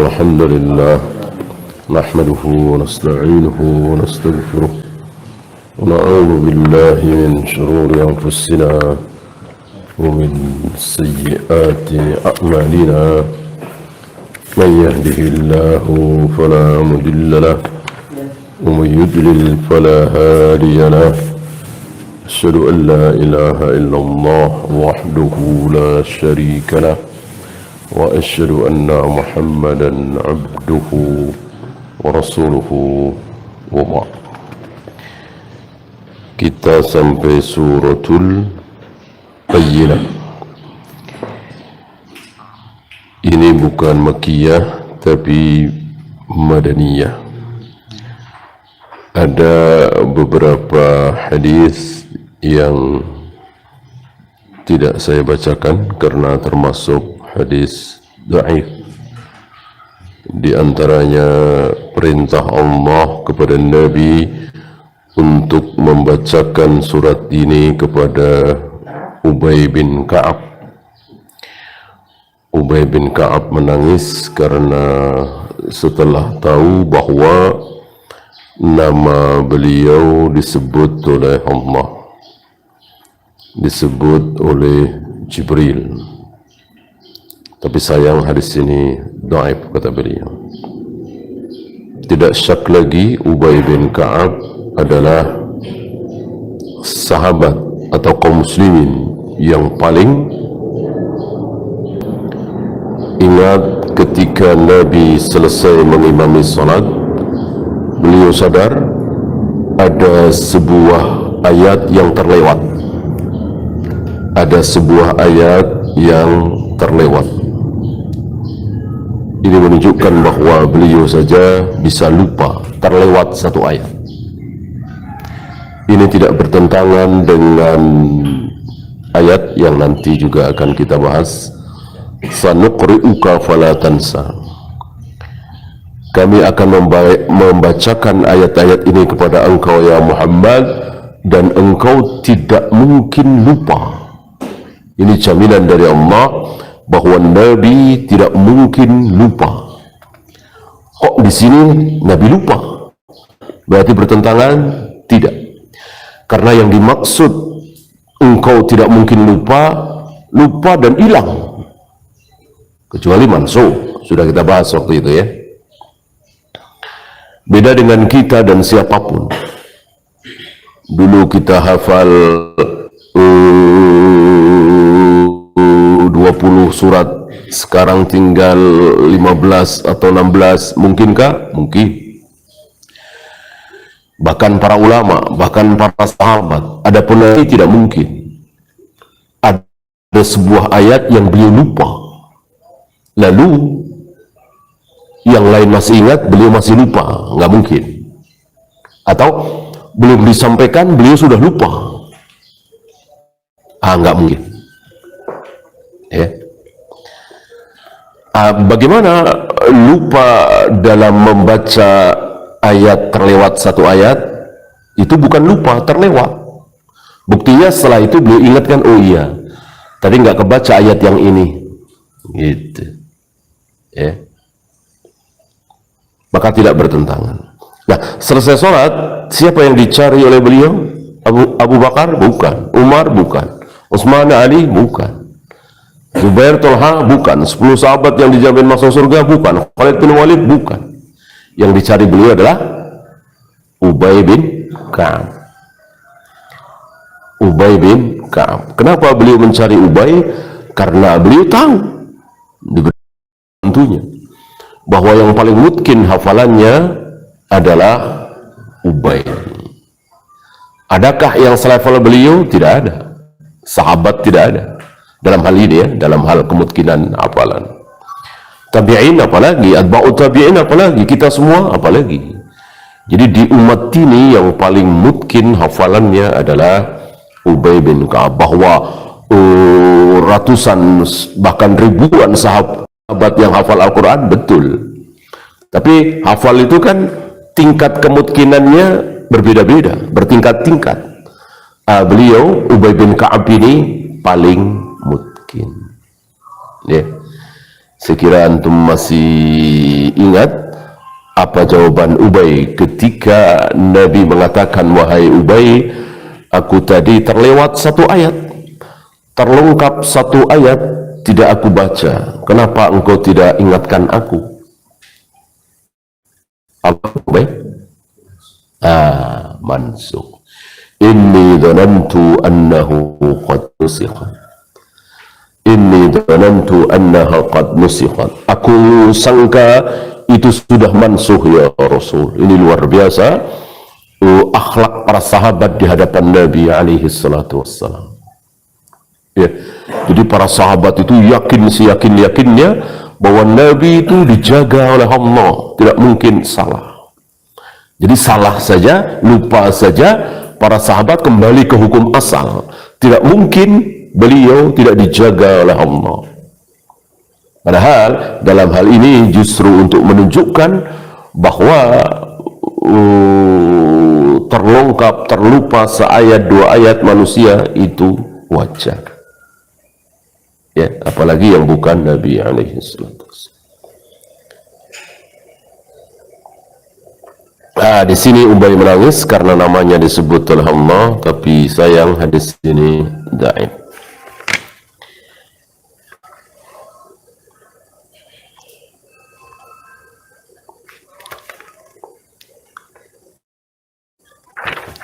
الحمد لله نحمده ونستعينه ونستغفره ونعوذ بالله من شرور أنفسنا ومن سيئات أعمالنا من يهده الله فلا مضل له ومن يضلل فلا هادي له أشهد أن لا إله إلا الله وحده لا شريك له وأشهد أن محمدا عبده ورسوله وبعد. Kita sampai suratul Bayyinah. Ini bukan Makkiyah tapi Madaniyah. Ada beberapa hadis yang tidak saya bacakan karena termasuk hadis dhaif. Di antaranya perintah Allah kepada Nabi untuk membacakan surat ini kepada Ubay bin Ka'ab. Ubay bin Ka'ab menangis karena setelah tahu bahwa nama beliau disebut oleh Allah, disebut oleh Jibril. Tapi sayang hadis ini dhaif, kata beliau. Tidak syak lagi Ubay bin Ka'ab adalah sahabat atau kaum muslimin yang paling ingat ketika Nabi selesai mengimami salat, beliau sadar ada sebuah ayat yang terlewat. Ada sebuah ayat yang terlewat. Ini menunjukkan bahwa beliau saja bisa lupa, terlewat satu ayat. Ini tidak bertentangan dengan ayat yang nanti juga akan kita bahas. Sanuqri'uka fala tansa. Kami akan membacakan ayat-ayat ini kepada engkau ya Muhammad, dan engkau tidak mungkin lupa. Ini jaminan dari Allah bahwa Nabi tidak mungkin lupa. Kok di sini Nabi lupa? Berarti bertentangan? Tidak. Karena yang dimaksud engkau tidak mungkin lupa, lupa dan hilang. Kecuali mansuh, sudah kita bahas waktu itu ya. Beda dengan kita dan siapapun. Dulu kita hafal 20 surat, sekarang tinggal 15 atau 16, mungkinkah? Mungkin. Bahkan para ulama, bahkan para sahabat, adapun nanti tidak mungkin. Ada sebuah ayat yang beliau lupa, lalu yang lain masih ingat, beliau masih lupa, nggak mungkin. Atau belum disampaikan, beliau sudah lupa, nggak mungkin. Ya. Bagaimana lupa dalam membaca ayat terlewat satu ayat? Itu bukan lupa, terlewat. Buktinya setelah itu beliau ingatkan, oh iya, tadi nggak kebaca ayat yang ini, gitu. Ya. Maka tidak bertentangan. Nah, selesai sholat, siapa yang dicari oleh beliau? Abu Bakar? Bukan. Umar? Bukan. Utsman, Ali? Bukan. Zubair, Tolha? Bukan. 10 sahabat yang dijamin masuk surga? Bukan. Khalid bin Walid? Bukan. Yang dicari beliau adalah Ubay bin Ka'ab. Ubay bin Ka'ab. Kenapa beliau mencari Ubay? Karena beliau tahu, tentunya, bahwa yang paling mungkin hafalannya adalah Ubay. Adakah yang selevel beliau? Tidak ada. Sahabat tidak ada. Dalam hal ini ya, dalam hal kemungkinan hafalan. Tabi'in apalagi, atba'u tabi'in apalagi, kita semua apalagi. Jadi di umat ini yang paling mungkin hafalannya adalah Ubay bin Ka'ab. Bahwa ratusan bahkan ribuan sahabat yang hafal Al-Quran, betul. Tapi hafal itu kan tingkat kemungkinannya berbeda-beda, bertingkat-tingkat. Beliau Ubay bin Ka'ab ini paling mungkin. Ya. Sekira antum masih ingat apa jawaban Ubay ketika Nabi mengatakan, wahai Ubay, aku tadi terlewat satu ayat, terlengkap satu ayat tidak aku baca, kenapa engkau tidak ingatkan aku? Apa Ubay? Mansukh. Inni dhanantu annahu qad nusikhat. Inni dhanantu annaha qad nusikhat. Aku sangka itu sudah mansuh ya Rasul. Ini luar biasa akhlak para sahabat di hadapan Nabi alaihi salatu wassalam. Ya. Jadi para sahabat itu yakin seyakin-yakinnya bahwa Nabi itu dijaga oleh Allah, tidak mungkin salah. Jadi salah saja, lupa saja, para sahabat kembali ke hukum asal. Tidak mungkin beliau tidak dijaga oleh Allah. Padahal dalam hal ini justru untuk menunjukkan bahwa terlengkap, terlupa seayat dua ayat manusia itu wajar. Ya, apalagi yang bukan Nabi alaihi salatu wassalam. Di sini Ubay menangis karena namanya disebut oleh Allah, tapi sayang hadis ini dhaif.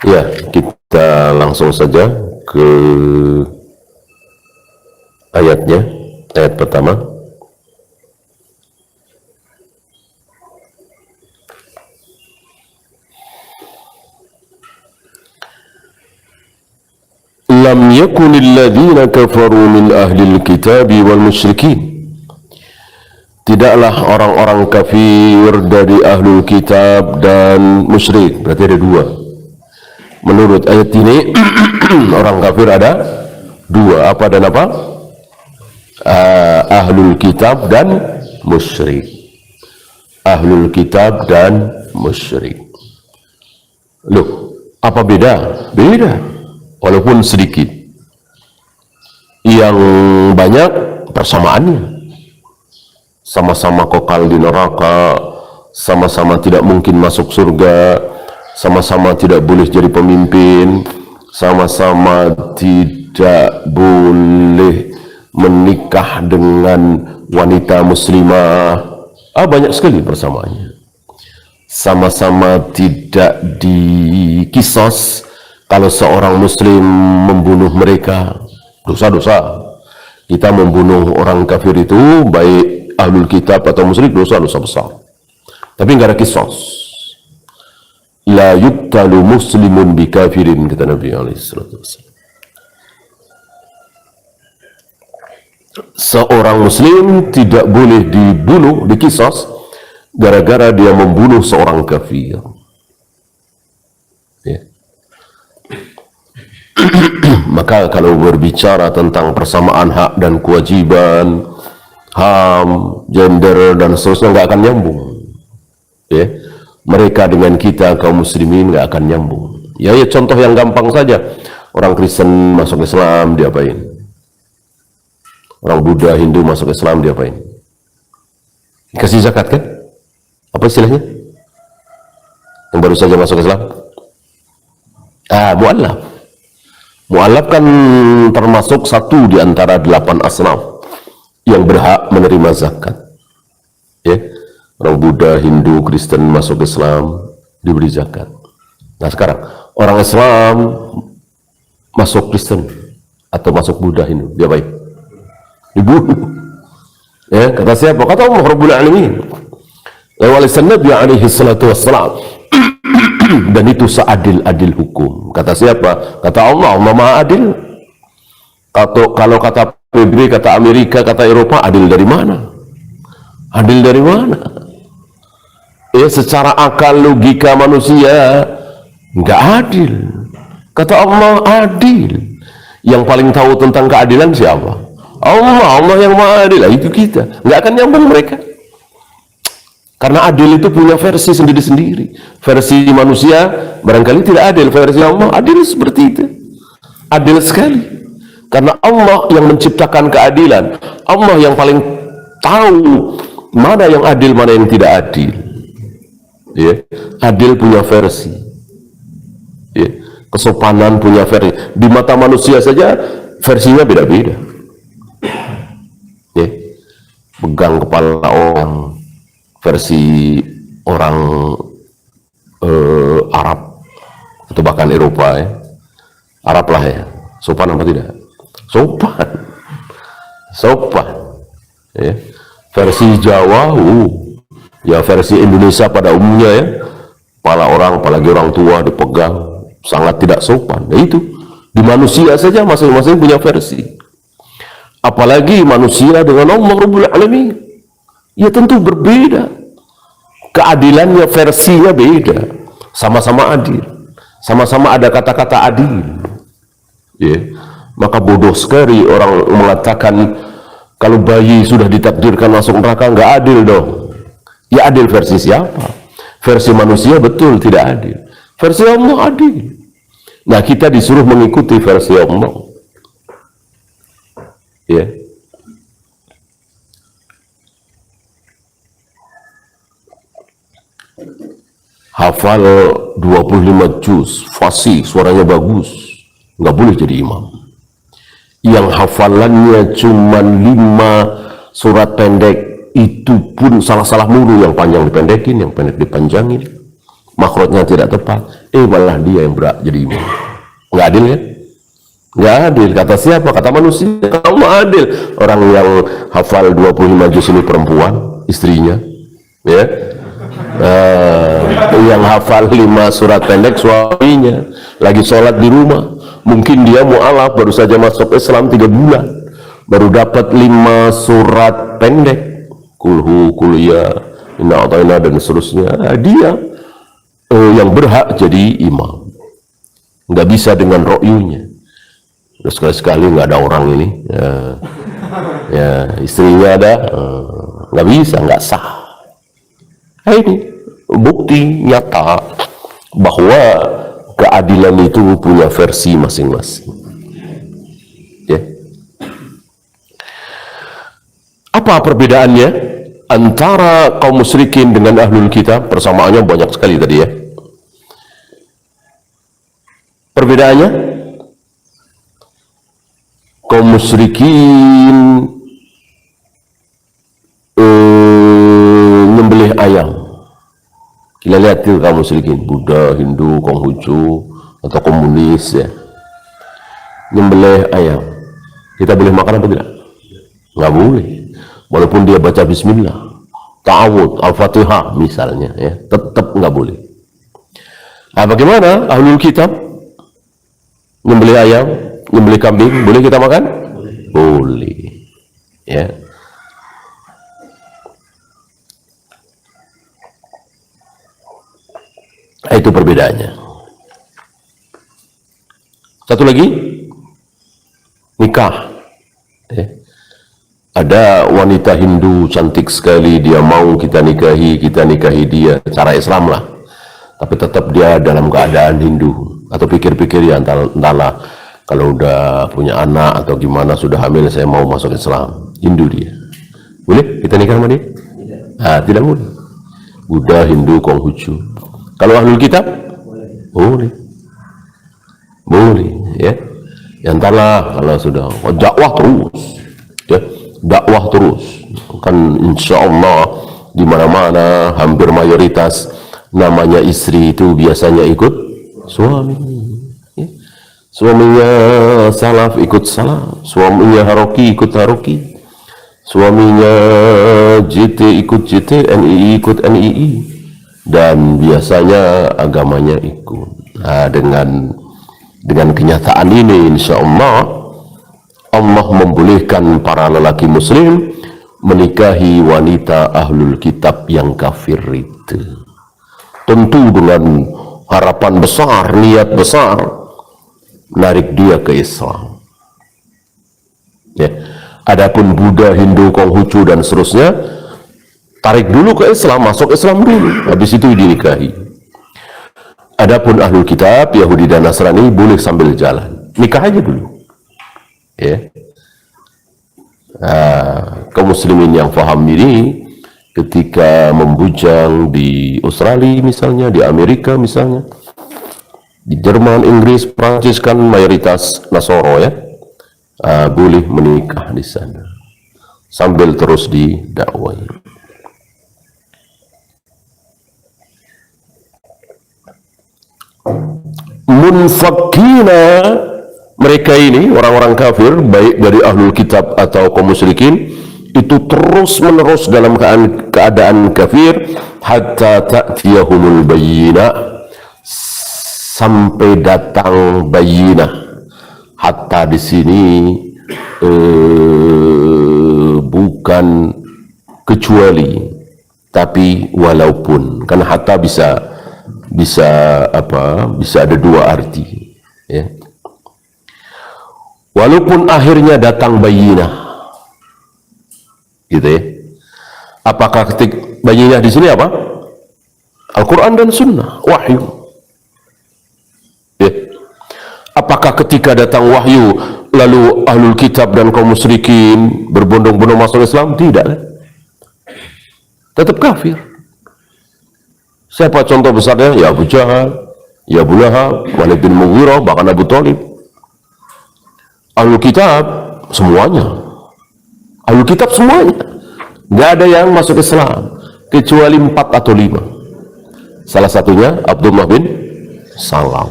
Ya, kita langsung saja ke ayatnya, ayat pertama. Lam yakunil ladzina kafaru min ahlil kitabi wal musyrikin. Tidaklah orang-orang kafir dari ahlul kitab dan musyrik. Berarti ada dua. Menurut ayat ini orang kafir ada dua, apa dan apa? Ahlul kitab dan musyrik. Ahlul kitab dan musyrik. Loh, apa beda? Beda, walaupun sedikit. Yang banyak persamaannya. Sama-sama kekal di neraka, sama-sama tidak mungkin masuk surga, sama-sama tidak boleh jadi pemimpin, sama-sama tidak boleh menikah dengan wanita muslimah. Banyak sekali persamaannya. Sama-sama tidak dikisos kalau seorang muslim membunuh mereka. Dosa-dosa. Kita membunuh orang kafir itu, baik ahlul kitab atau musyrik, dosa-dosa besar. Tapi enggak ada kisos. La yuqtalu muslimun bi kafirin, kata Nabi SAW. Seorang muslim tidak boleh dibunuh, dikisos gara-gara dia membunuh seorang kafir. Ya. Maka kalau berbicara tentang persamaan hak dan kewajiban, HAM, gender dan seterusnya, nggak akan nyambung. Ya. Mereka dengan kita kaum muslimin nggak akan nyambung. Ya, contoh yang gampang saja, orang Kristen masuk Islam diapain? Orang Buddha, Hindu masuk Islam diapain? Dikasih zakat kan? Apa istilahnya? Yang baru saja masuk Islam? Mu'allaf. Mu'allaf kan termasuk satu di antara 8 asnaf yang berhak menerima zakat. Ya. Orang Buddha, Hindu, Kristen masuk Islam diberi zakat. Nah sekarang orang Islam masuk Kristen atau masuk Buddha, Hindu, diapain? Dibunuh. Ya, kata siapa? Kata Allah Rabbul Alamin. Lewat lisan Nabi alaihi salatu wassalam. Dan itu seadil-adil hukum. Kata siapa? Kata Allah. Allah Maha Adil. Kalau kata PBB, kata Amerika, kata Eropa, adil dari mana? Adil dari mana? Ya, secara akal logika manusia nggak adil. Kata Allah adil. Yang paling tahu tentang keadilan siapa? Allah yang Maha Adil. Itu kita. Nggak akan nyambung mereka. Karena adil itu punya versi sendiri-sendiri. Versi manusia barangkali tidak adil. Versi Allah adil seperti itu. Adil sekali. Karena Allah yang menciptakan keadilan. Allah yang paling tahu mana yang adil, mana yang tidak adil. Ya, adil punya versi, ya, kesopanan punya versi. Di mata manusia saja versinya beda-beda. Ya, pegang kepala orang, versi orang Arab atau bahkan Eropa, ya, Arab lah ya, sopan apa tidak? Sopan, sopan. Ya. Versi Jawa, ya versi Indonesia pada umumnya ya, kepala orang, apalagi orang tua dipegang, sangat tidak sopan. Nah itu, di manusia saja masing-masing punya versi. Apalagi manusia dengan Allah Rabbul Alamin, ya tentu berbeda. Keadilannya versinya beda, sama-sama adil, sama-sama ada kata-kata adil. Ya. Maka bodoh sekali orang mengatakan kalau bayi sudah ditakdirkan masuk neraka, nggak adil dong. Ya adil versi siapa? Versi manusia betul tidak adil. Versi Allah adil. Nah kita disuruh mengikuti versi Allah. Ya. Hafal 25 juz, fasih, suaranya bagus, nggak boleh jadi imam. Yang hafalannya cuma 5 surat pendek, itu pun salah-salah mulu, yang panjang dipendekin, yang pendek dipanjangin, makhrajnya tidak tepat, malah dia yang berat jadi imam. Nggak adil ya? Nggak adil. Kata siapa? Kata manusia. Kamu adil. Orang yang hafal 25 juz ini perempuan, istrinya, ya. Yang hafal 5 surat pendek suaminya, lagi sholat di rumah. Mungkin dia mu'alaf, baru saja masuk Islam 3 bulan, baru dapat 5 surat pendek, kulhu, kuliah, inna a'tayna dan seterusnya. Dia yang berhak jadi imam. Nggak bisa dengan ro'yunya. Terus sekali-sekali nggak ada orang ini, ya istrinya ada, nggak bisa, nggak sah. Nah, ini bukti nyata bahwa keadilan itu punya versi masing-masing. Ya. Apa perbedaannya antara kaum musyrikin dengan ahlul kitab? Persamaannya banyak sekali tadi ya. Perbedaannya, kaum musyrikin nyembelih ayam. Kita lihat tuh kaum musyrikin, Buddha, Hindu, Konghucu, atau komunis ya, nyembelih ayam. Kita boleh makan apa tidak? Nggak boleh. Walaupun dia baca bismillah, ta'awud, al-fatihah misalnya ya, tetap nggak boleh. Nah bagaimana ahlul kitab? Nyembelih ayam, nyembelih kambing, boleh kita makan? Boleh. Ya. Itu perbedaannya. Satu lagi, nikah. Ada wanita Hindu cantik sekali, dia mau kita nikahi dia, cara Islam lah. Tapi tetap dia dalam keadaan Hindu. Atau pikir-pikir ya entahlah, kalau udah punya anak atau gimana, sudah hamil, saya mau masuk Islam. Hindu dia. Boleh kita nikah sama dia? Tidak boleh. Buddha, Hindu, Konghucu. Kalau ahlul kitab? Boleh. Boleh, ya. Ya entahlah, kalau sudah dakwah terus. Ya, dakwah terus. Kan insya Allah di mana-mana hampir mayoritas namanya istri itu biasanya ikut suami. Ya. Suaminya salaf ikut salaf, suaminya haroki ikut haroki, suaminya JT ikut JT, NII ikut NII. Dan biasanya agamanya ikut. Nah, dengan kenyataan ini insya Allah membolehkan para lelaki muslim menikahi wanita ahlul kitab yang kafir itu, tentu dengan harapan besar, niat besar menarik dia ke Islam ya. Adapun Buddha, Hindu, Konghucu dan seterusnya, tarik dulu ke Islam, masuk Islam dulu, habis itu dinikahi. Adapun ahlul kitab, Yahudi dan Nasrani boleh sambil jalan, nikah aja dulu. Ya. Kaum muslimin yang faham ini ketika membujang di Australia misalnya, di Amerika misalnya, di Jerman, Inggris, Prancis kan mayoritas Nasoro ya, boleh menikah di sana sambil terus didakwai. Munfakina, mereka ini orang-orang kafir baik dari ahlul kitab atau kaum musyrikin itu terus menerus dalam keadaan kafir hatta ta'tiyahumul bayyinah, sampai datang bayyinah. Hatta di sini bukan kecuali, tapi walaupun, karena hatta bisa ada dua arti ya. Walaupun akhirnya datang bayyinah gitu ya. Apakah ketika bayyinah di sini apa? Al-Quran dan Sunnah, wahyu ya. Apakah ketika datang wahyu lalu ahlul kitab dan kaum musyrikin berbondong-bondong masuk Islam? Tidak, tetap kafir. Siapa contoh besarnya? Ya Abu Jahal, ya Abu Lahab, Walid bin Mughirah, bahkan Abu Thalib. Ahlul kitab semuanya, ahlul kitab semuanya, nggak ada yang masuk Islam kecuali 4 atau 5. Salah satunya Abdullah bin Salam.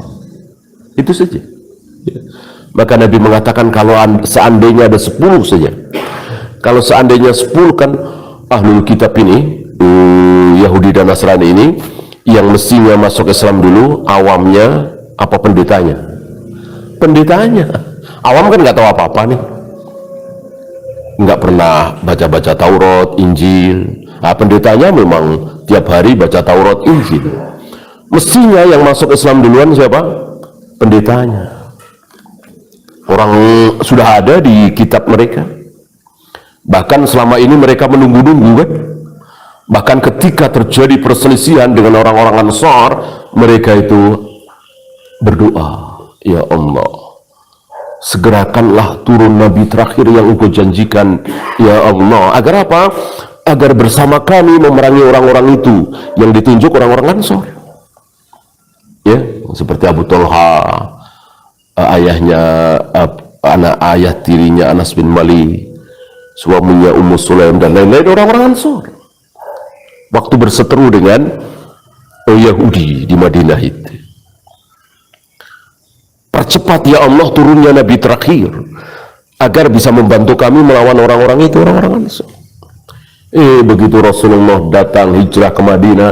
Itu saja. Maka Nabi mengatakan kalau seandainya ada 10 saja, kalau seandainya 10 kan ahlul kitab ini, Yahudi dan Nasrani ini, yang mestinya masuk Islam dulu awamnya apa pendetanya? Pendetanya. Awam kan nggak tahu apa-apa nih, nggak pernah baca-baca Taurat, Injil. Pendetanya memang tiap hari baca Taurat, Injil. Mestinya yang masuk Islam duluan siapa? Pendetanya. Orang sudah ada di kitab mereka. Bahkan selama ini mereka menunggu-nunggu kan. Bahkan ketika terjadi perselisihan dengan orang-orang Ansar, mereka itu berdoa, ya Allah, segerakanlah turun Nabi terakhir yang Engkau janjikan, ya Allah. Agar apa? Agar bersama kami memerangi orang-orang itu yang ditunjuk orang-orang Ansar. Ya, seperti Abu Talha, ayahnya, anak ayah tirinya Anas bin Malik, suaminya Ummu Sulaim, dan lain-lain orang-orang Ansar. Waktu berseteru dengan Yahudi di Madinah itu, percepat ya Allah turunnya Nabi terakhir agar bisa membantu kami melawan orang-orang itu, orang-orang Ansar. Begitu Rasulullah datang hijrah ke Madinah,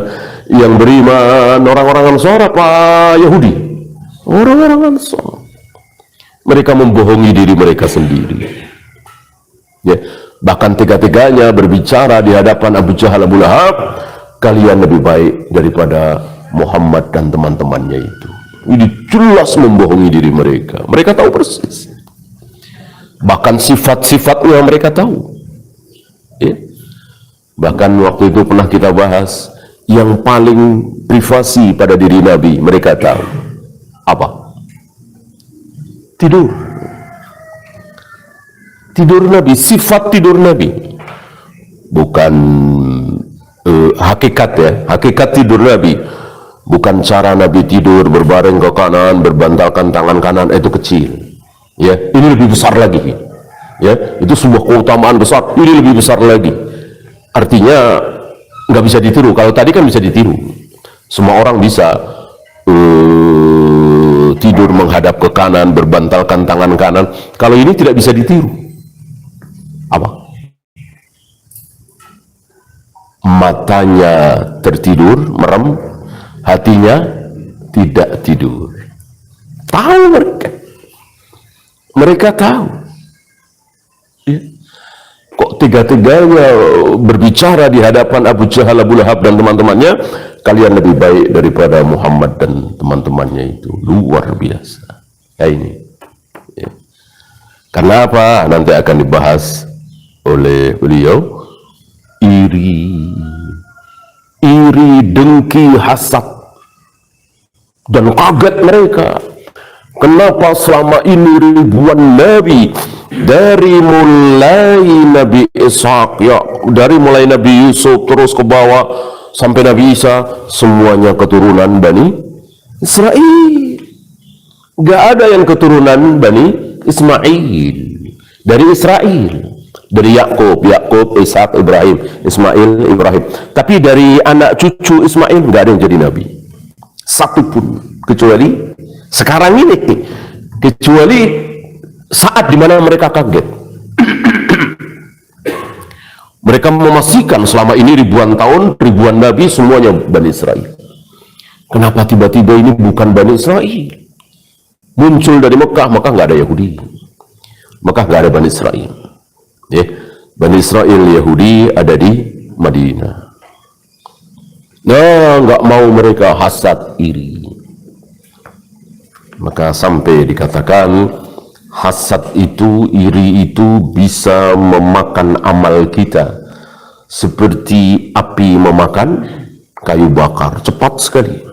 yang beriman orang-orang Ansar apa Yahudi? Orang-orang Ansar. Mereka membohongi diri mereka sendiri ya. Bahkan tiga-tiganya berbicara di hadapan Abu Jahal, Abu Lahab, kalian lebih baik daripada Muhammad dan teman-temannya itu. Ini jelas membohongi diri mereka. Mereka tahu persis, bahkan sifat-sifatnya mereka tahu ya. Bahkan waktu itu pernah kita bahas, yang paling privasi pada diri Nabi mereka tahu apa? Tidur. Tidur Nabi, sifat tidur Nabi, bukan hakikat ya. Hakikat tidur Nabi bukan cara Nabi tidur berbaring ke kanan, berbantalkan tangan kanan, itu kecil ya. Ini lebih besar lagi ya. Itu sebuah keutamaan besar, ini lebih besar lagi. Artinya nggak bisa ditiru. Kalau tadi kan bisa ditiru, semua orang bisa tidur menghadap ke kanan, berbantalkan tangan kanan. Kalau ini tidak bisa ditiru. Apa? Matanya tertidur, merem, hatinya tidak tidur. Tahu mereka. Mereka tahu ya. Kok tiga-tiganya berbicara di hadapan Abu Jahal, Abu Lahab dan teman-temannya, kalian lebih baik daripada Muhammad dan teman-temannya itu. Luar biasa ya ini ya. Karena apa? Nanti akan dibahas oleh beliau. Iri, dengki, hasad, dan kaget mereka. Kenapa selama ini ribuan nabi dari mulai Nabi Ishaq, ya, dari mulai Nabi Yusuf terus ke bawah sampai Nabi Isa, semuanya keturunan Bani Israel. Gak ada yang keturunan Bani Ismail dari Israel, dari Yakub, Ishak, Ibrahim, Ismail, Ibrahim. Tapi dari anak cucu Ismail gak ada yang jadi nabi satupun, kecuali sekarang ini, kecuali saat dimana mereka kaget. Mereka memastikan selama ini ribuan tahun, ribuan nabi semuanya Bani Israel. Kenapa tiba-tiba ini bukan Bani Israel? Muncul dari Mekah, Mekah nggak ada Yahudi, Mekah nggak ada Bani Israel. Bani Israel Yahudi ada di Madinah. Nah, nggak mau mereka hasad iri. Maka sampai dikatakan hasad itu, iri itu bisa memakan amal kita seperti api memakan kayu bakar, cepat sekali.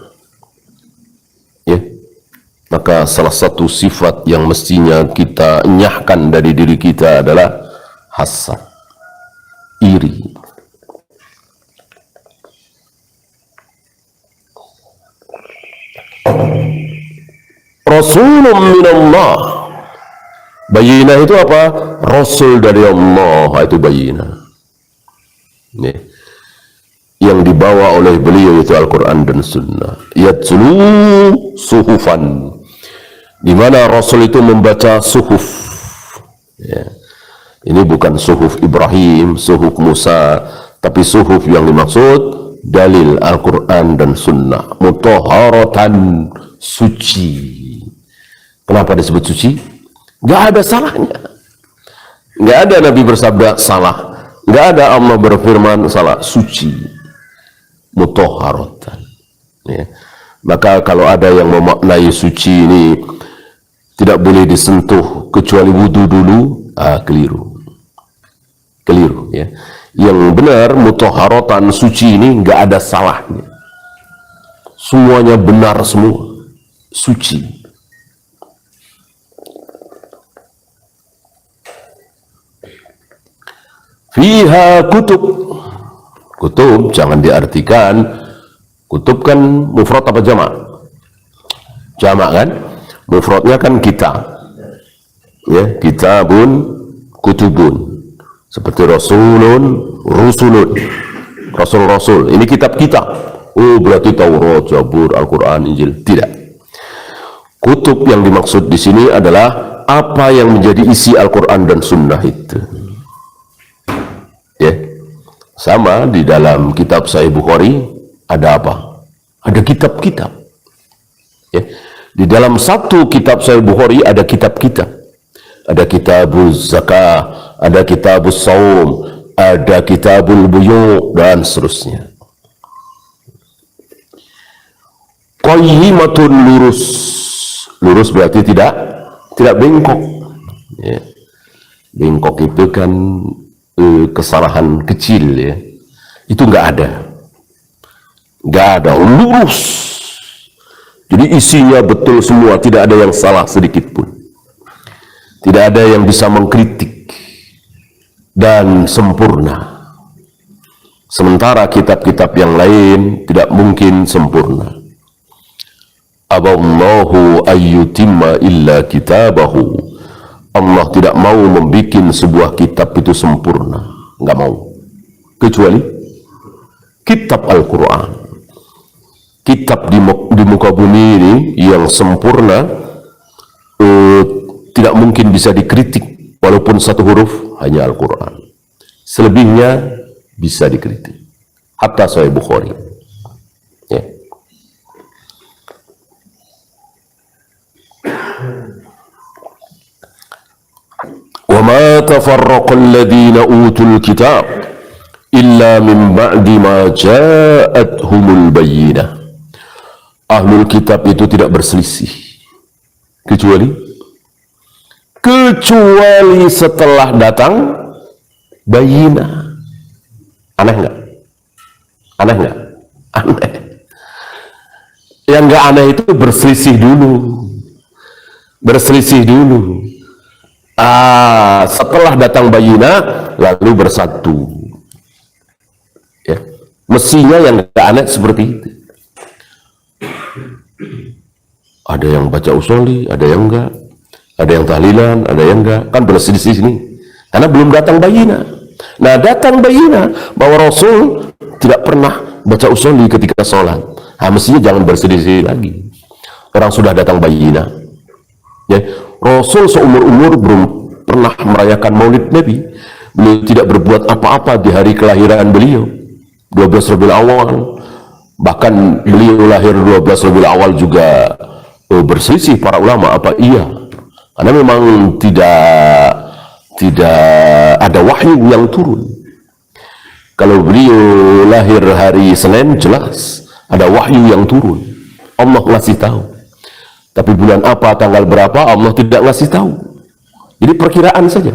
Maka salah satu sifat yang mestinya kita enyahkan dari diri kita adalah hasad, iri. Rasulun minallah. Bayinah itu apa? Rasul dari Allah, itu bayinah. Yang dibawa oleh beliau itu Al-Quran dan Sunnah. Yatslu suhufan, di mana Rasul itu membaca suhuf. Ini bukan suhuf Ibrahim, suhuf Musa, tapi suhuf yang dimaksud dalil Al-Quran dan Sunnah. Mutahharatan, suci. Kenapa disebut suci? Gak ada salahnya. Gak ada Nabi bersabda salah, gak ada Allah berfirman salah. Suci, mutahharatan. Maka kalau ada yang memaknai suci ini tidak boleh disentuh kecuali wudu dulu, keliru ya. Yang benar mutahharatan, suci ini nggak ada salahnya, semuanya benar, semua suci. Fiha kutub jangan diartikan kutub kan mufrad apa jamak? Jamak kan? Mufradnya kan kitab, ya, kitabun, kutubun, seperti rasulun, rusulun, rasul. Ini kitab-kitab. Oh, berarti Taurat, Zabur, Al-Quran, Injil. Tidak. Kutub yang dimaksud di sini adalah apa yang menjadi isi Al-Quran dan Sunnah itu. Ya, sama di dalam kitab Sahih Bukhari ada apa? Ada kitab-kitab. Ya. Di dalam satu kitab Sahih Bukhari ada kitab-kitab. Ada kitabuz zakah, ada kitabuz saum, ada kitabul buyu, dan seterusnya. Qayyimatun, lurus. Lurus berarti tidak bengkok. Ya. Bengkok itu kan kesalahan kecil, ya. Itu nggak ada, lurus. Jadi isinya betul semua, tidak ada yang salah sedikit pun. Tidak ada yang bisa mengkritik, dan sempurna. Sementara kitab-kitab yang lain tidak mungkin sempurna. Aballahu ayyutimma illa kitabahu. Allah tidak mau membuat sebuah kitab itu sempurna, nggak mau, kecuali kitab Al-Quran. Kitab di muka bumi ini yang sempurna tidak mungkin bisa dikritik, walaupun satu huruf, hanya Al-Quran. Selebihnya bisa dikritik, hatta Sahih Bukhari. Ya. Wa ma tafarraqal ladzina utul kitab illa min ba'di ma ja'atuhumul bayyinah. Ahlul kitab itu tidak berselisih kecuali setelah datang bayyinah. Aneh nggak? Aneh. Yang nggak aneh itu berselisih dulu. Setelah datang bayinah lalu bersatu. Ya. Mestinya yang gak aneh seperti itu. Ada yang baca usoli, ada yang enggak. Ada yang tahlilan, ada yang enggak. Kan berselisih sini. Karena belum datang bayinah. Nah, datang bayinah bahwa Rasul tidak pernah baca usoli ketika sholat. Nah, mestinya jangan berselisih lagi. Orang sudah datang bayinah. Ya, Rasul seumur-umur belum pernah merayakan maulid Nabi. Beliau tidak berbuat apa-apa di hari kelahiran beliau, 12 Rabiul Awal. Bahkan beliau lahir 12 Rabiul Awal juga berselisih para ulama apa iya. Karena memang tidak ada wahyu yang turun. Kalau beliau lahir hari Senin, jelas ada wahyu yang turun. Allah ngasih tahu. Tapi bulan apa, tanggal berapa, Allah tidak ngasih tahu. Jadi perkiraan saja.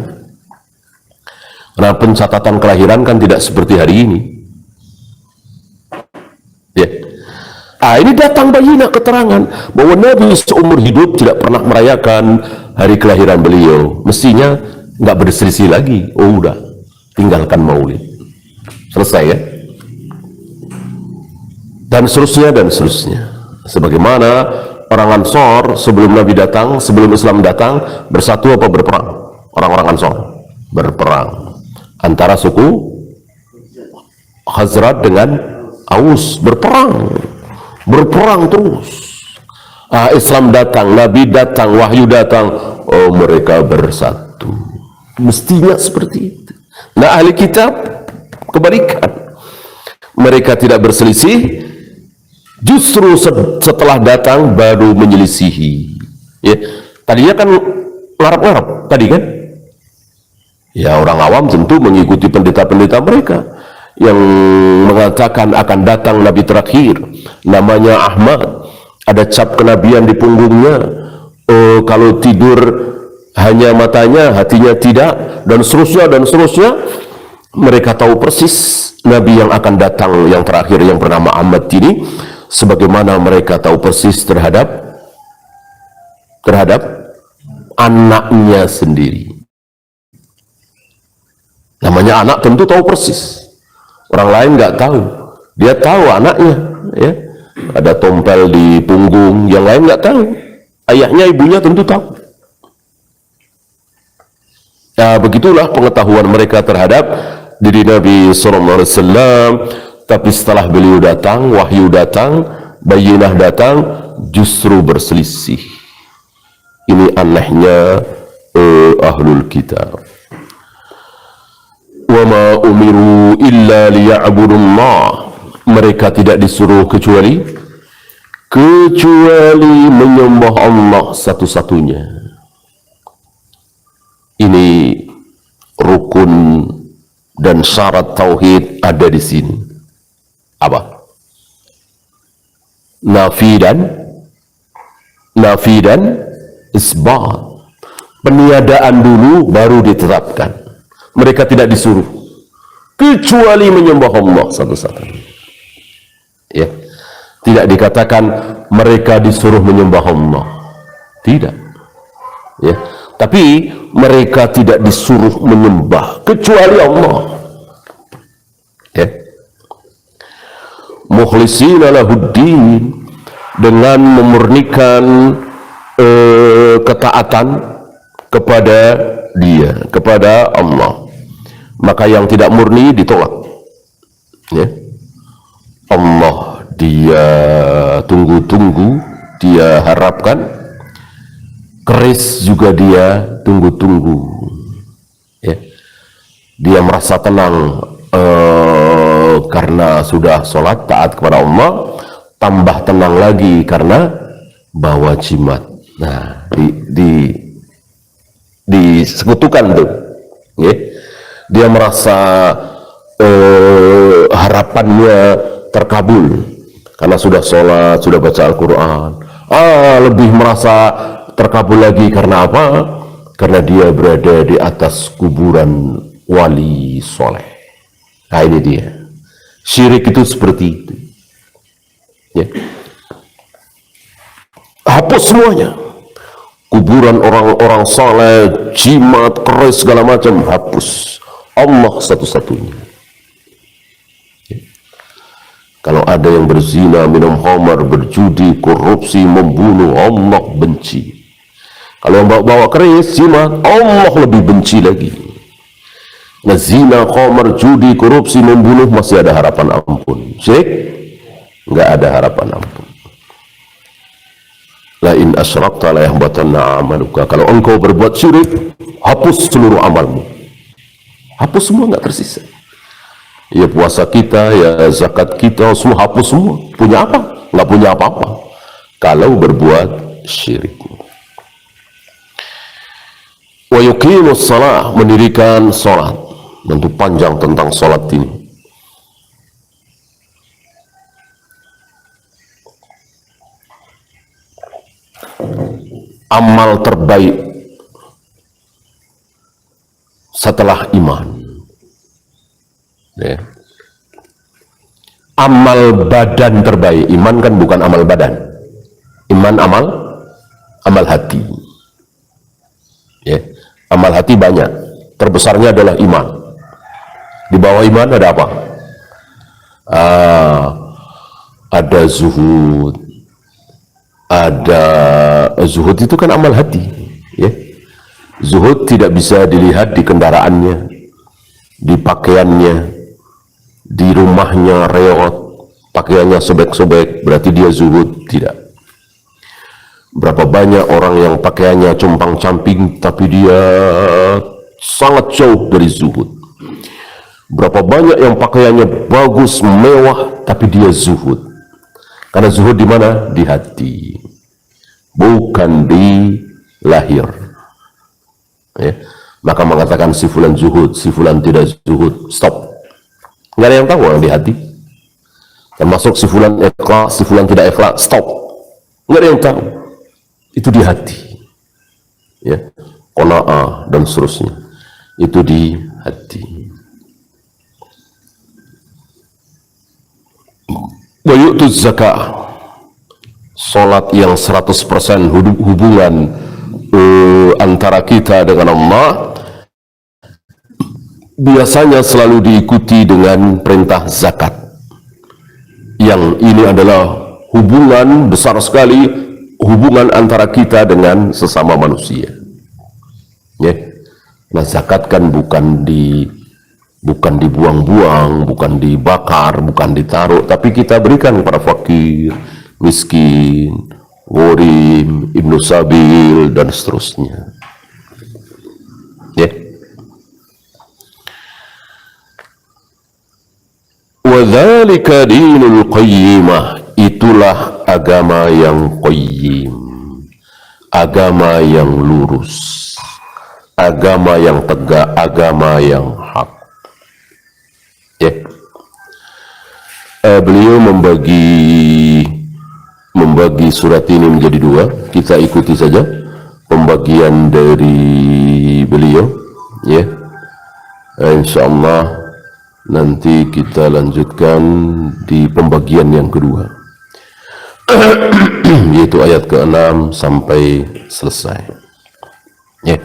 Karena pencatatan kelahiran kan tidak seperti hari ini. Ya. Ini datang bayinah keterangan bahwa Nabi seumur hidup tidak pernah merayakan hari kelahiran beliau. Mestinya nggak berselisih lagi. Oh udah, tinggalkan maulid. Selesai ya. Dan seterusnya dan seterusnya. Sebagaimana orang Ansor sebelum Nabi datang, sebelum Islam datang, bersatu apa berperang? Orang-orang Ansor berperang antara suku Khazraj dengan Aus, berperang terus. Islam datang, Nabi datang, wahyu datang, oh mereka bersatu. Mestinya seperti itu. Nah, ahli kitab kebalikan, mereka tidak berselisih. Justru setelah datang baru menyelisihi. Ya, tadinya kan ngarap-ngarap tadi kan. Ya orang awam tentu mengikuti pendeta-pendeta mereka yang mengatakan akan datang Nabi terakhir, namanya Ahmad, ada cap kenabian di punggungnya. Kalau tidur hanya matanya, hatinya tidak, dan seterusnya dan seterusnya. Mereka tahu persis Nabi yang akan datang yang terakhir yang bernama Ahmad ini, sebagaimana mereka tahu persis terhadap anaknya sendiri. Namanya anak tentu tahu persis, orang lain nggak tahu, dia tahu anaknya, ya. Ada tompel di punggung, yang lain nggak tahu, ayahnya ibunya tentu tahu. Ya begitulah pengetahuan mereka terhadap diri Nabi SAW. Tapi setelah beliau datang, wahyu datang, bayinah datang, justru berselisih. Ini anehnya ahlul kitab. Wa ma umiru illa liya'budullah. Mereka tidak disuruh kecuali menyembah Allah satu-satunya. Ini rukun dan syarat tauhid ada di sini. Apa? Nafi dan isbat. Peniadaan dulu baru ditetapkan. Mereka tidak disuruh kecuali menyembah Allah satu-satunya. Ya. Tidak dikatakan mereka disuruh menyembah Allah. Tidak. Ya. Tapi mereka tidak disuruh menyembah kecuali Allah. Ya. Mukhlishina lahuddin, dengan memurnikan ketaatan kepada Dia, kepada Allah. Maka yang tidak murni ditolak. Ya. Allah Dia tunggu-tunggu, Dia harapkan. Keris juga Dia tunggu-tunggu. Ya. Dia merasa tenang karena sudah sholat taat kepada Allah, tambah tenang lagi karena bawa jimat. Nah, disekutukan tuh. Ya. Dia merasa harapannya terkabul karena sudah sholat, sudah baca Al-Quran. Lebih merasa terkabul lagi karena apa? Karena dia berada di atas kuburan wali soleh. Nah ini dia. Syirik itu seperti itu. Ya. Hapus semuanya. kuburan orang-orang saleh, jimat, keris, segala macam, hapus. Allah satu-satunya. Kalau ada yang berzina, minum khamar, berjudi, korupsi, membunuh, Allah benci. Kalau yang bawa keris, jimat, Allah lebih benci lagi. Nah, zina, khamar, judi, korupsi, membunuh masih ada harapan ampun. Syirik, nggak ada harapan ampun. La in asyrakta la yahbatanna amaluka. Kalau engkau berbuat syirik, hapus seluruh amalmu. Hapus semua, nggak tersisa. Ya puasa kita, ya zakat kita, semua hapus semua. Punya apa? Nggak punya apa-apa. Kalau berbuat syirik. Wa yuqimus shalah, mendirikan salat. Tentu panjang tentang salat ini. Amal terbaik setelah iman. Ya. Amal badan terbaik. Iman kan bukan amal badan. Iman amal hati. Ya. Amal hati banyak. Terbesarnya adalah iman. Di bawah iman ada apa? Ada zuhud. Ada zuhud itu kan amal hati. Ya. Zuhud tidak bisa dilihat di kendaraannya, di pakaiannya, di rumahnya reot, pakaiannya sobek-sobek, berarti dia zuhud. Tidak. Berapa banyak orang yang pakaiannya compang-camping tapi dia sangat jauh dari zuhud. Berapa banyak yang pakaiannya bagus, mewah, tapi dia zuhud. Karena zuhud di mana? Di hati, bukan di lahir. Ya. Maka mengatakan si fulan zuhud, si fulan tidak zuhud, stop. Nggak ada yang tahu orang di hati. Termasuk si fulan ikhlas, si fulan tidak ikhlas, stop. Nggak ada yang tahu. Itu di hati. Ya, qanaah dan seterusnya. Itu di hati. Wa yu'tuz zakah. Salat yang 100% hubungan antara kita dengan Allah biasanya selalu diikuti dengan perintah zakat. Yang ini adalah hubungan besar sekali, hubungan antara kita dengan sesama manusia. Ya. Nah, zakat kan bukan dibuang-buang, bukan dibakar, bukan ditaruh, tapi kita berikan kepada fakir, miskin, gharim, ibnu sabil, dan seterusnya. Ya. Wadzalika dinul qayyimah, itulah agama yang qayyim, agama yang lurus, agama yang tegak, agama yang hak. Ya. Beliau membagi surat ini menjadi dua. Kita ikuti saja pembagian dari beliau. Ya. Insyaallah nanti kita lanjutkan di pembagian yang kedua, yaitu ayat ke-6 sampai selesai. Ya.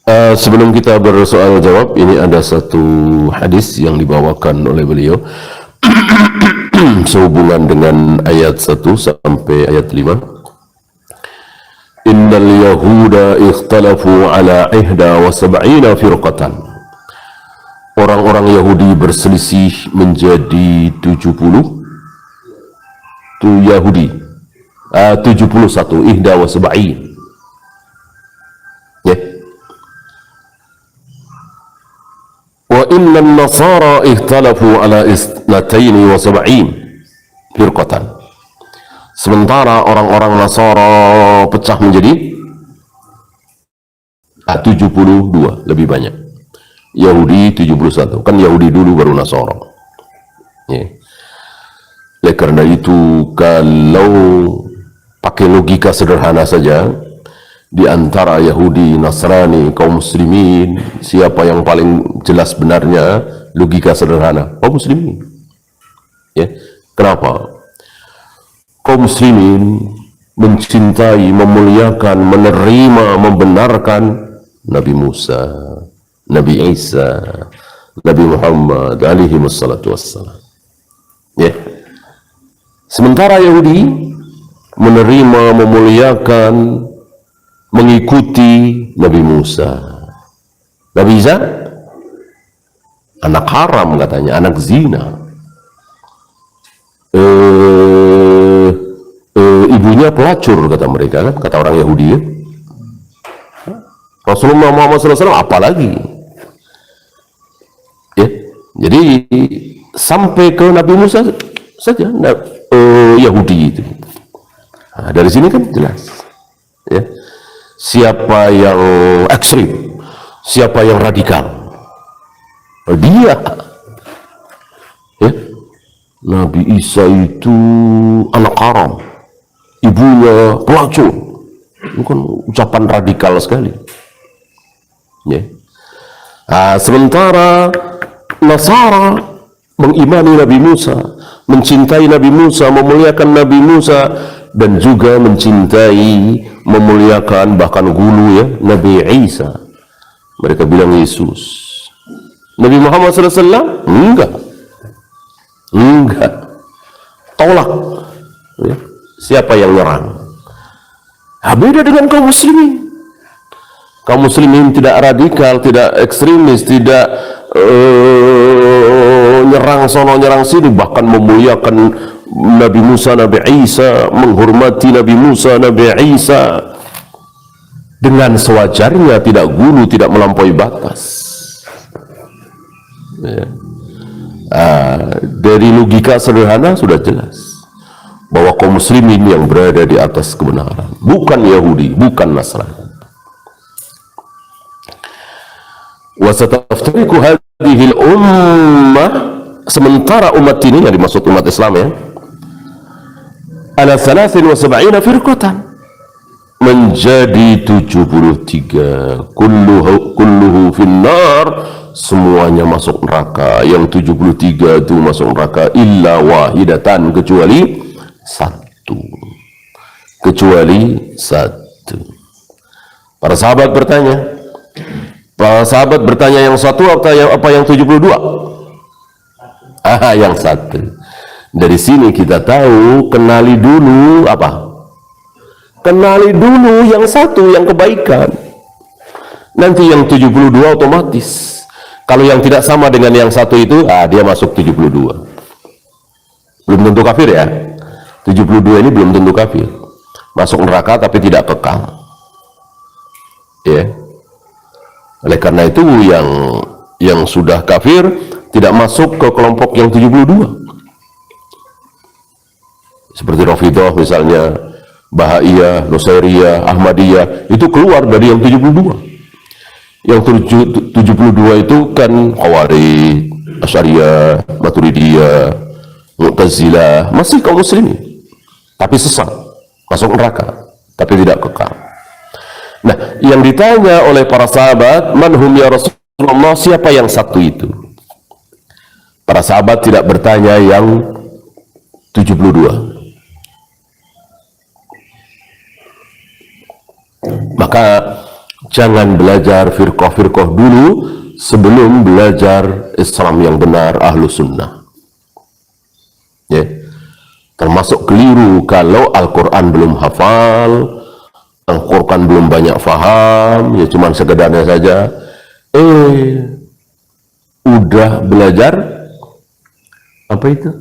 Sebelum kita bersoal jawab, ini ada satu hadis yang dibawakan oleh beliau sehubungan dengan ayat 1 sampai ayat 5. Innal yahuda ikhtalafu ala 71 firqatan. Orang-orang Yahudi berselisih menjadi 70. Tu Yahudi 71, 71. Ya. Wa inna an-nasara ikhtalafu ala 72 firqatan. Sementara orang-orang Nasara pecah menjadi 72, lebih banyak. Yahudi 71, kan Yahudi dulu baru Nasara. Ya. Oleh karena itu, kalau pakai logika sederhana saja, di antara Yahudi, Nasrani, kaum muslimin, siapa yang paling jelas benarnya? Logika sederhana, kaum muslimin. Ya. Kenapa? Kaum muslimin mencintai, memuliakan, menerima, membenarkan Nabi Musa, Nabi Isa, Nabi Muhammad alaihi wassalatu wassalam. Ya. Sementara Yahudi menerima, memuliakan, mengikuti Nabi Musa. Nabi Isa anak haram katanya, anak zina. Ibunya pelacur kata mereka, kan, kata orang Yahudi ya. Rasulullah Muhammad SAW apalagi ya. Jadi sampai ke Nabi Musa saja Yahudi itu. Nah, dari sini kan jelas ya, siapa yang ekstrim, siapa yang radikal, dia ya. Nabi Isa itu anak haram, ibunya pelacur. Itu kan ucapan radikal sekali ya. Nah, sementara Nasara mengimani Nabi Musa, mencintai Nabi Musa, memuliakan Nabi Musa, dan juga mencintai, memuliakan, bahkan gulu ya, Nabi Isa. Mereka bilang Yesus. Nabi Muhammad SAW enggak, tolak ya. Siapa yang nyerang? Nah, beda dengan kaum muslimin. Kaum muslimin tidak radikal, tidak ekstremis, tidak nyerang sono nyerang sini, bahkan memuliakan Nabi Musa, Nabi Isa, menghormati Nabi Musa, Nabi Isa dengan sewajarnya, tidak gulu, tidak melampaui batas ya. Dari logika sederhana sudah jelas bahwa kaum muslimin yang berada di atas kebenaran, bukan Yahudi, bukan Nasrani. Wa sataftariqu hadhihi al-ummah, sementara umat ini yang dimaksud umat Islam ya, ala 73 firqatan, menjadi 73, kulluhu finnar, semuanya masuk neraka. Yang 73 itu masuk neraka, illa wahidatan, kecuali satu. Para sahabat bertanya, yang satu apa yang 72? Yang satu. Dari sini kita tahu, kenali dulu apa? Kenali dulu yang satu, yang kebaikan. Nanti yang 72 otomatis. Kalau yang tidak sama dengan yang satu itu, dia masuk 72. Belum tentu kafir ya. 72 ini belum tentu kafir. Masuk neraka tapi tidak kekal. Ya. Oleh karena itu yang sudah kafir tidak masuk ke kelompok yang 72. Seperti Rafidhah misalnya, Bahaiyah, Nusairiyah, Ahmadiyah, itu keluar dari yang 72. Yang 72 itu kan Khawarij, Asy'ariyah, Maturidiyah, Mu'tazilah, masih kaum muslimin, tapi sesat, masuk neraka, tapi tidak kekal. Nah, yang ditanya oleh para sahabat, manhum ya Rasulullah, siapa yang satu itu? Para sahabat tidak bertanya yang 72. Maka jangan belajar firqah-firqah dulu sebelum belajar Islam yang benar, ahlu sunnah ya. Termasuk keliru kalau Al-Quran belum hafal, Al-Quran belum banyak faham, ya cuman sekedarnya saja udah belajar apa itu?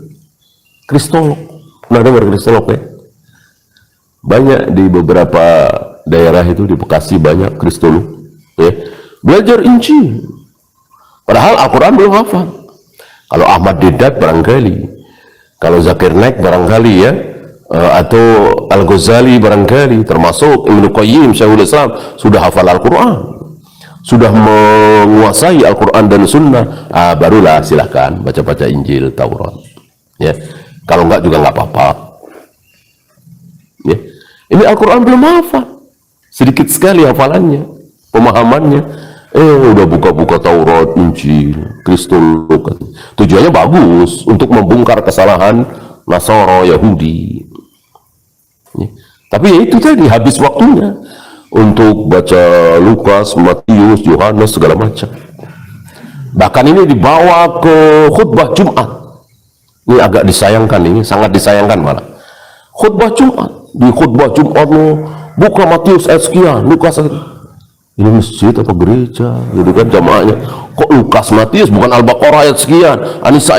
Kristolog. Pernah dengar kristolog ya? Banyak di beberapa daerah itu, di Bekasi banyak kristolog ya. Belajar Injil padahal Al-Quran belum hafal. Kalau Ahmad Deedat barangkali, kalau Zakir Naik barangkali ya, atau Al-Ghazali barangkali, termasuk Ibnu Qayyim, Syekhul Islam, sudah hafal Al-Quran, sudah menguasai Al-Quran dan Sunnah, barulah silahkan baca-baca Injil, Taurat ya. Kalau enggak juga enggak apa-apa ya. Ini Al-Quran belum hafal, sedikit sekali hafalannya, pemahamannya. Udah buka-buka Taurat, Injil, Kristolog. Tujuannya bagus, untuk membongkar kesalahan Nasara, Yahudi. Tapi ya itu tadi, habis waktunya untuk baca Lukas, Matius, Yohanes, segala macam. Bahkan ini dibawa ke khutbah Jumat. Ini agak disayangkan, ini sangat disayangkan malah. Khutbah Jumat, di khutbah Jumat buka Matius ayat sekian, Lukas ayat. Ini masjid apa gereja, gitu kan jamaahnya. Kok Lukas Matius bukan Al-Baqarah ayat sekian, An-Nisa